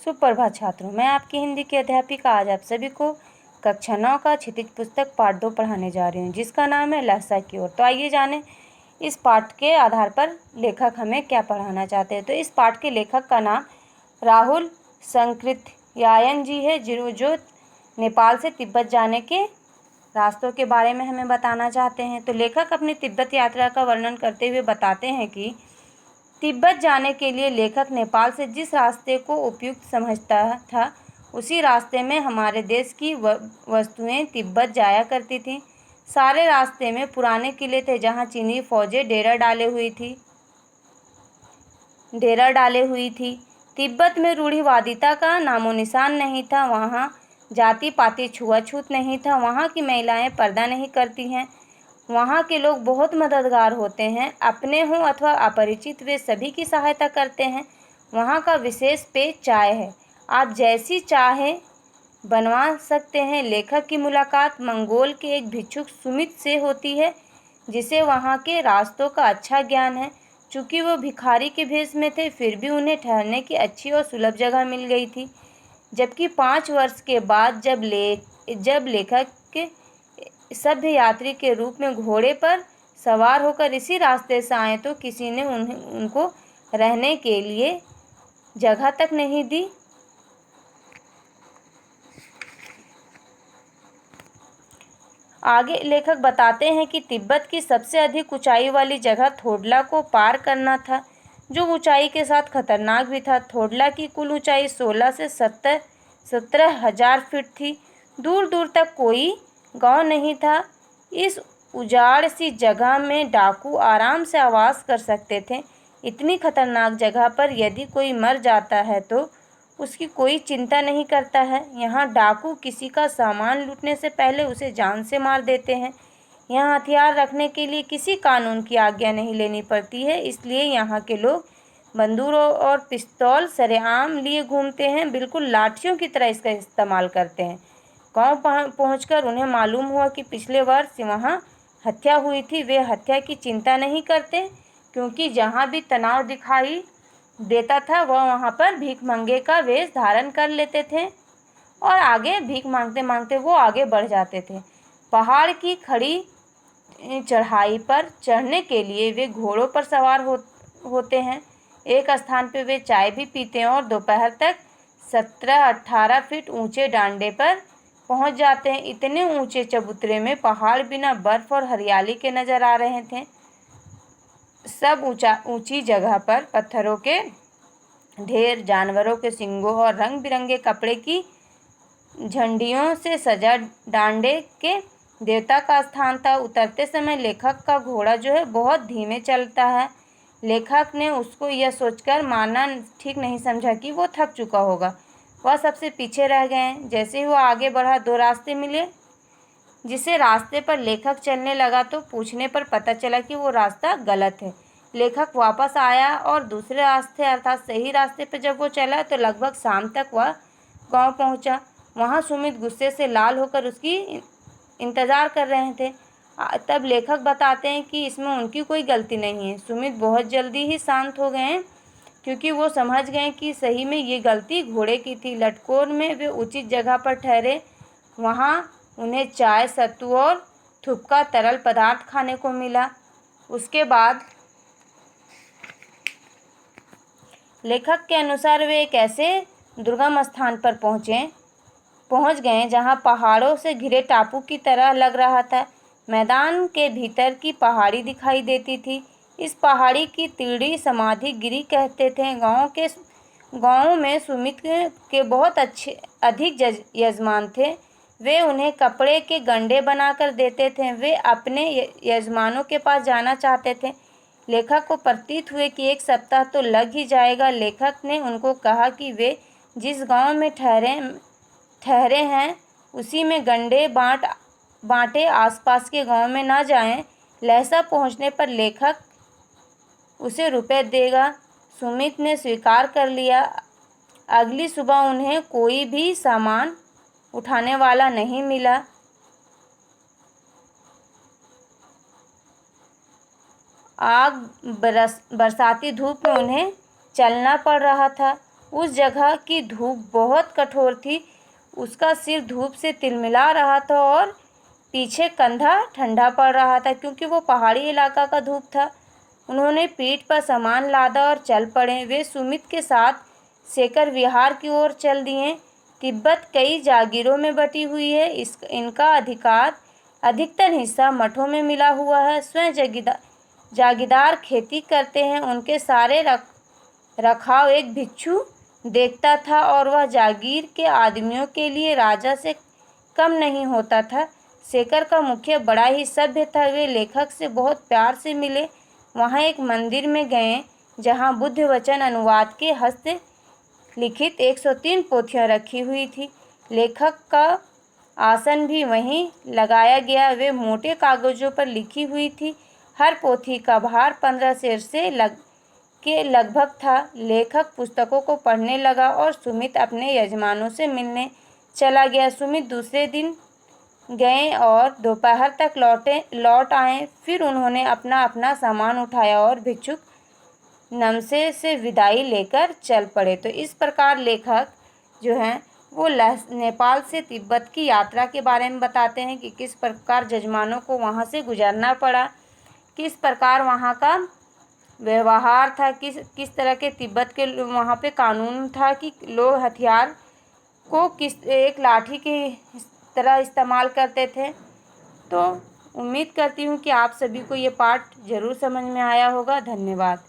सुप्रभात छात्रों, मैं आपकी हिंदी की अध्यापिका आज आप सभी को कक्षा 9 का क्षितिज पुस्तक पाठ 2 पढ़ाने जा रही हूँ, जिसका नाम है लहसा की ओर। तो आइए जानें इस पाठ के आधार पर लेखक हमें क्या पढ़ाना चाहते हैं। तो इस पाठ के लेखक का नाम राहुल संकृत्यायन जी है, जो नेपाल से तिब्बत जाने के रास्तों के बारे में हमें बताना चाहते हैं। तो लेखक अपनी तिब्बत यात्रा का वर्णन करते हुए बताते हैं कि तिब्बत जाने के लिए लेखक नेपाल से जिस रास्ते को उपयुक्त समझता था, उसी रास्ते में हमारे देश की वस्तुएं तिब्बत जाया करती थीं। सारे रास्ते में पुराने किले थे, जहां चीनी फौजें डेरा डाले हुई थी। तिब्बत में रूढ़िवादिता का नामो निशान नहीं था। वहाँ जाति पाति छुआछूत नहीं था। वहाँ की महिलाएं पर्दा नहीं करती हैं। वहाँ के लोग बहुत मददगार होते हैं, अपने हों अथवा अपरिचित, वे सभी की सहायता करते हैं। वहाँ का विशेष पेय चाय है, आप जैसी चाहें बनवा सकते हैं। लेखक की मुलाकात मंगोल के एक भिक्षुक सुमित से होती है, जिसे वहाँ के रास्तों का अच्छा ज्ञान है। चूँकि वो भिखारी के भेष में थे, फिर भी उन्हें ठहरने की अच्छी और सुलभ जगह मिल गई थी। जबकि 5 वर्ष के बाद जब लेखक के सभ्य यात्री के रूप में घोड़े पर सवार होकर इसी रास्ते से आए, तो किसी ने उनको रहने के लिए जगह तक नहीं दी। आगे लेखक बताते हैं कि तिब्बत की सबसे अधिक ऊंचाई वाली जगह थोडला को पार करना था, जो ऊंचाई के साथ खतरनाक भी था। थोडला की कुल ऊंचाई 16 से 17,000 फीट थी। दूर दूर तक कोई गांव नहीं था। इस उजाड़ सी जगह में डाकू आराम से आवास कर सकते थे। इतनी खतरनाक जगह पर यदि कोई मर जाता है तो उसकी कोई चिंता नहीं करता है। यहाँ डाकू किसी का सामान लूटने से पहले उसे जान से मार देते हैं। यहाँ हथियार रखने के लिए किसी कानून की आज्ञा नहीं लेनी पड़ती है, इसलिए यहाँ के लोग बंदूक और पिस्तौल सरेआम लिए घूमते हैं, बिल्कुल लाठियों की तरह इसका इस्तेमाल करते हैं। गांव पहुंचकर उन्हें मालूम हुआ कि पिछले वर्ष वहाँ हत्या हुई थी। वे हत्या की चिंता नहीं करते, क्योंकि जहाँ भी तनाव दिखाई देता था वह वहाँ पर भीख मंगे का वेश धारण कर लेते थे और आगे भीख मांगते मांगते वो आगे बढ़ जाते थे। पहाड़ की खड़ी चढ़ाई पर चढ़ने के लिए वे घोड़ों पर सवार होते हैं। एक स्थान पर वे चाय भी पीते हैं और दोपहर तक 17-18 फीट ऊंचे डांडे पर पहुंच जाते हैं। इतने ऊंचे चबूतरे में पहाड़ बिना बर्फ और हरियाली के नजर आ रहे थे। सब ऊंची जगह पर पत्थरों के ढेर, जानवरों के सींगों और रंग बिरंगे कपड़े की झंडियों से सजा डांडे के देवता का स्थान था। उतरते समय लेखक का घोड़ा जो है बहुत धीमे चलता है। लेखक ने उसको यह सोचकर मारना ठीक नहीं समझा कि वो थक चुका होगा। वह सबसे पीछे रह गए। जैसे ही वो आगे बढ़ा, 2 रास्ते मिले। जिसे रास्ते पर लेखक चलने लगा तो पूछने पर पता चला कि वो रास्ता गलत है। लेखक वापस आया और दूसरे रास्ते अर्थात सही रास्ते पर जब वो चला तो लगभग शाम तक वह गांव पहुंचा। वहां सुमित गुस्से से लाल होकर उसकी इंतज़ार कर रहे थे। तब लेखक बताते हैं कि इसमें उनकी कोई गलती नहीं है। सुमित बहुत जल्दी ही शांत हो गए, क्योंकि वो समझ गए कि सही में ये गलती घोड़े की थी। लटकोर में वे उचित जगह पर ठहरे। वहाँ उन्हें चाय, सत्तू और थुपका तरल पदार्थ खाने को मिला। उसके बाद लेखक के अनुसार वे एक ऐसे दुर्गम स्थान पर पहुंच गए जहां पहाड़ों से घिरे टापू की तरह लग रहा था। मैदान के भीतर की पहाड़ी दिखाई देती थी। इस पहाड़ी की तिड़ी समाधि गिरी कहते थे। गाँव में सुमित के बहुत अधिक यजमान थे। वे उन्हें कपड़े के गंडे बनाकर देते थे। वे अपने यजमानों के पास जाना चाहते थे। लेखक को प्रतीत हुए कि 1 सप्ताह तो लग ही जाएगा। लेखक ने उनको कहा कि वे जिस गांव में ठहरे हैं उसी में गंडे बांटे, आसपास के गांव में ना जाएं। लहसा पहुंचने पर लेखक उसे रुपए देगा। सुमित ने स्वीकार कर लिया। अगली सुबह उन्हें कोई भी सामान उठाने वाला नहीं मिला। बरसाती धूप में उन्हें चलना पड़ रहा था। उस जगह की धूप बहुत कठोर थी। उसका सिर धूप से तिलमिला रहा था और पीछे कंधा ठंडा पड़ रहा था, क्योंकि वो पहाड़ी इलाका का धूप था। उन्होंने पीठ पर सामान लादा और चल पड़े। वे सुमित के साथ शेखर विहार की ओर चल दिए। तिब्बत कई जागीरों में बटी हुई है। इनका अधिकतर हिस्सा मठों में मिला हुआ है। स्वयं जागीरदार खेती करते हैं। उनके सारे रखाव एक भिक्षु देखता था और वह जागीर के आदमियों के लिए राजा से कम नहीं होता था। शेखर का मुखिया बड़ा ही सभ्य था। वे लेखक से बहुत प्यार से मिले। वहाँ एक मंदिर में गए जहाँ बुद्ध वचन अनुवाद के हस्त लिखित 103 पोथियाँ रखी हुई थी। लेखक का आसन भी वहीं लगाया गया। वे मोटे कागजों पर लिखी हुई थी। हर पोथी का भार 15 सेर से लगभग था। लेखक पुस्तकों को पढ़ने लगा और सुमित अपने यजमानों से मिलने चला गया। सुमित दूसरे दिन गए और दोपहर तक लौट आए। फिर उन्होंने अपना अपना सामान उठाया और भिक्षुक नमसे से विदाई लेकर चल पड़े। तो इस प्रकार लेखक जो हैं वो नेपाल से तिब्बत की यात्रा के बारे में बताते हैं कि किस प्रकार जजमानों को वहाँ से गुजरना पड़ा, किस प्रकार वहाँ का व्यवहार था, किस तरह के तिब्बत के वहाँ पे कानून था कि लोग हथियार को किस एक लाठी की तरह इस्तेमाल करते थे। तो उम्मीद करती हूँ कि आप सभी को ये पाठ ज़रूर समझ में आया होगा। धन्यवाद।